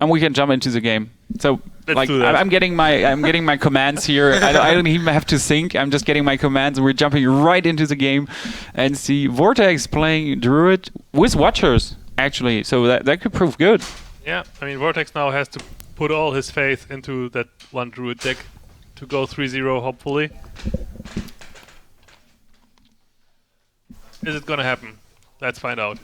and we can jump into the game. So Let's do that. I'm getting my commands here. I don't even have to think. I'm just getting my commands, and we're jumping right into the game, and see Vortex playing Druid with Watchers actually. So that could prove good. Yeah, I mean Vortex now has to put all his faith into that one Druid deck to go 3-0 hopefully. Is it gonna happen? Let's find out.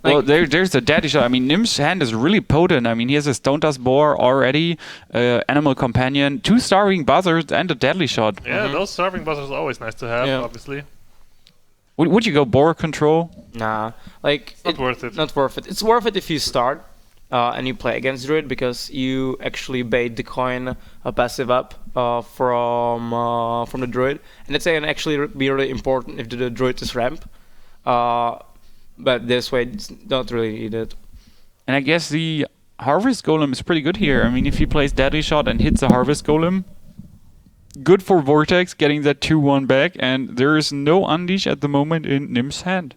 Well, there's the Daddy Shot. I mean, Gnimsh's hand is really potent. I mean, he has a Stone Dust Boar already, Animal Companion, 2 Starving Buzzards, and a Deadly Shot. Yeah, those Starving Buzzards are always nice to have, obviously. Would you go Boar Control? Nah, like Not worth it. Not worth it. It's worth it if you start and you play against Druid because you actually bait the coin passive up from the Druid, and that's actually be really important if the Druid is ramp. But this way, it's not really needed. And I guess the Harvest Golem is pretty good here. I mean, if he plays Deadly Shot and hits the Harvest Golem, good for Vortex, getting that 2-1 back. And there is no Unleash at the moment in Gnimsh's hand.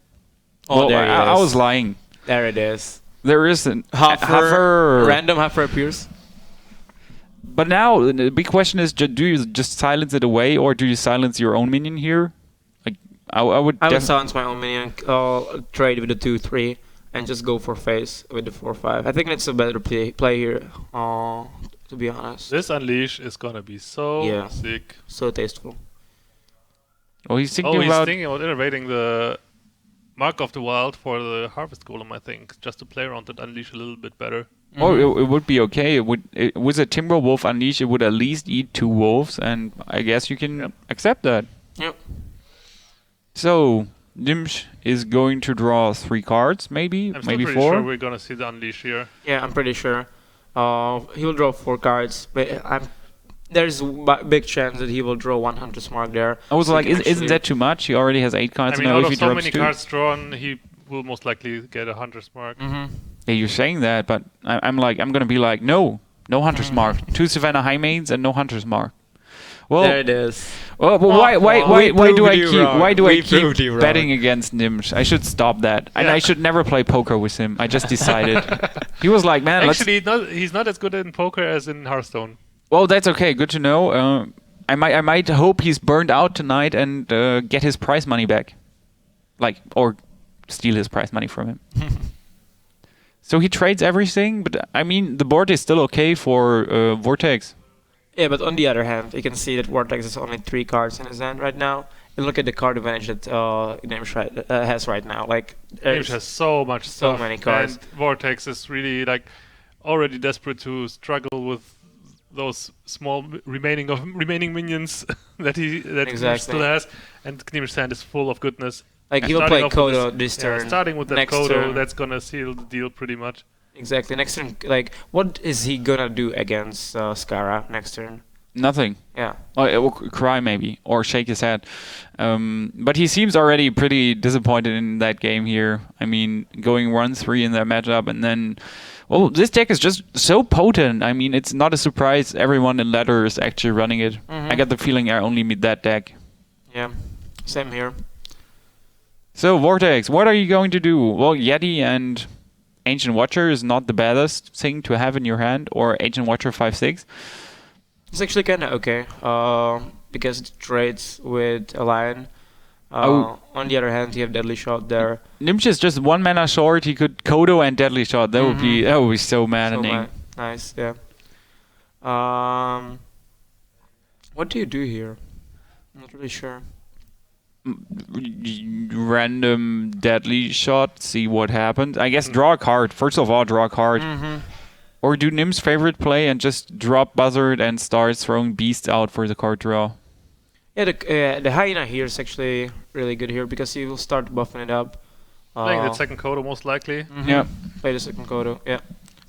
Oh, well, there it is. I was lying. There it is. There is an Hover. Random Hover appears. But now, the big question is, do you just silence it away, or do you silence your own minion here? I would silence my own minion, trade with the 2-3, and just go for face with the 4-5. I think it's a better play here, to be honest. This Unleash is gonna be so sick. So tasteful. Oh, he's thinking about innovating the Mark of the Wild for the Harvest Golem, I think, just to play around that Unleash a little bit better. Oh, it would be okay. With a Timberwolf Unleash, it would at least eat 2 wolves, and I guess you can accept that. Yep. So, Gnimsh is going to draw 3 cards, maybe 4. I'm still pretty sure we're gonna see the Unleash here. Yeah, I'm pretty sure. He'll draw 4 cards, but there's a big chance that he will draw 1 Hunter's Mark there. I was like, isn't that too much? He already has 8 cards I mean, now. out If he of so drops many 2. cards drawn, he will most likely get a Hunter's Mark. Yeah, you're saying that, but I'm gonna be like, no Hunter's Mark. 2 Savannah High Mains and no Hunter's Mark. Well, there it is. Well, but why do I keep wrong. betting against Gnimsh? I should stop that, and I should never play poker with him. I just decided. He was like, man, actually, he's not as good in poker as in Hearthstone. Well, that's okay. Good to know. I might hope he's burned out tonight and get his prize money back, or steal his prize money from him. So he trades everything, but I mean the board is still okay for Vortex. Yeah, but on the other hand, you can see that Vortex has only 3 cards in his hand right now. And look at the card advantage that Gnimsh has right now. Gnimsh has so many cards. And Vortex is really already desperate to struggle with those small remaining minions that Gnimsh still has. And Gnimsh's hand is full of goodness. He'll play Kodo this turn. Starting with that Kodo, that's gonna seal the deal pretty much. Exactly. Next turn, what is he gonna do against Skara next turn? Nothing. Yeah. Well, it will cry maybe, or shake his head. But he seems already pretty disappointed in that game here. I mean, going 1-3 in that matchup, and then, well, this deck is just so potent. I mean, it's not a surprise everyone in ladder is actually running it. I got the feeling I only meet that deck. Yeah, same here. So, Vortex, what are you going to do? Well, Yeti and Ancient Watcher is not the baddest thing to have in your hand, or Ancient Watcher 5/6. It's actually kind of okay, because it trades with a lion. On the other hand, you have Deadly Shot there. Gnimsh is just 1 mana short. He could Kodo and Deadly Shot. That would be so maddening. Nice, yeah. What do you do here? I'm not really sure. Random Deadly Shot, see what happens. I guess draw a card. First of all, draw a card. Or do Gnimsh's favorite play and just drop Buzzard and start throwing Beast out for the card draw. Yeah, the Hyena here is actually really good here because he will start buffing it up. Playing that second Kodo most likely. Yeah. Play the second Kodo, yeah.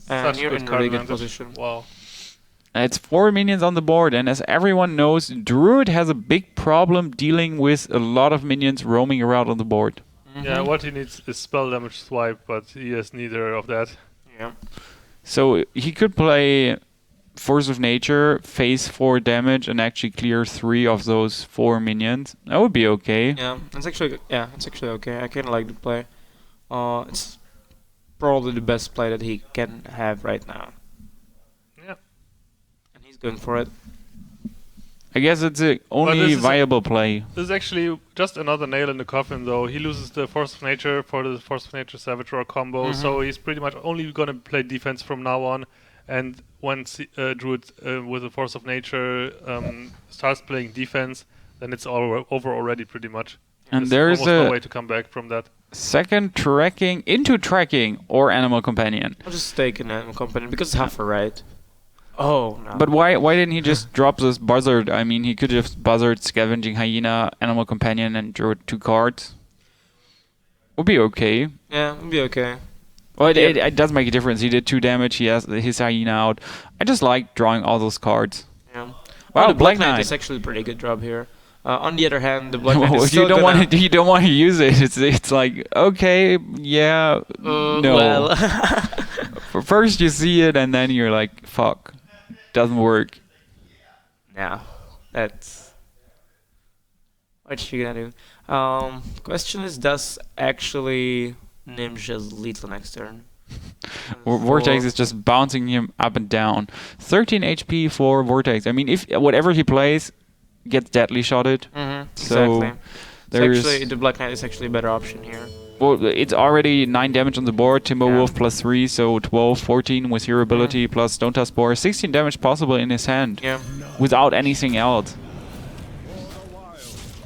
And you're in a really good position. Wow. It's 4 minions on the board, and as everyone knows, Druid has a big problem dealing with a lot of minions roaming around on the board. Yeah, what he needs is spell damage swipe, but he has neither of that. Yeah. So he could play Force of Nature, face 4 damage, and actually clear 3 of those 4 minions. That would be okay. Yeah, it's actually okay. I kind of like the play. It's probably the best play that he can have right now. Yeah. And he's going for it. I guess it's the only viable play. This is actually just another nail in the coffin, though. He loses the Force of Nature for the Force of Nature Savage Roar combo, so he's pretty much only going to play defense from now on. And once Druid with the Force of Nature starts playing defense, then it's all over already, pretty much. And there's there's no a way to come back from that. second tracking into tracking or Animal Companion. I'll just take an Animal Companion because it's Huffer, right? Oh, no. But why didn't he just drop this Buzzard? I mean, he could have Buzzard, Scavenging Hyena, Animal Companion, and drew 2 cards. Would be okay. Yeah, it'll be okay. Well, it does make a difference. He did 2 damage. He has his Hyena out. I just like drawing all those cards. Yeah. Wow, the Black Knight is actually a pretty good job here. On the other hand, the Black Knight is you still don't want to. You don't want to use it. It's like okay, yeah, no. Well. First you see it, and then you're like, fuck, doesn't work. No, that's what you gonna do. Question is, does actually Gnimsh just lethal next turn? Vortex is just bouncing him up and down. 13 HP for Vortex. I mean, if whatever he plays gets deadly shotted. So exactly. there's Actually, the Black Knight is actually a better option here. well, it's already 9 damage on the board. Timberwolf plus 3, so 12, 14 with hero ability plus Stone Tusk Spore. 16 damage possible in his hand. Yeah. Without anything else.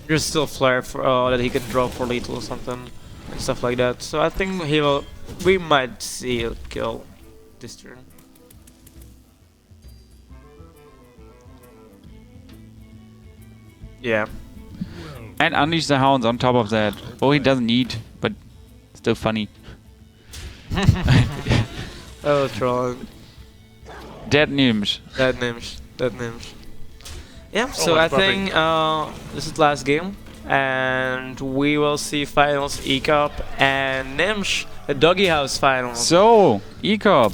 There's still Flare for, that he can draw for lethal or something and stuff like that. So I think we might see a kill this turn. Yeah. And Unleash the Hounds on top of that. Well, he doesn't need, but still funny. Oh, troll. Dead Gnimsh. Dead Gnimsh. Yeah, so I think this is the last game. And we will see finals E-Cup and Gnimsh, the Doggy House finals. So, E-Cup.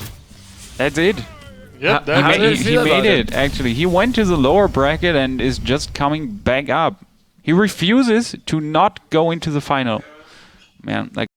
That's it. Yeah, he made it, actually. He went to the lower bracket and is just coming back up. He refuses to not go into the final. Man, like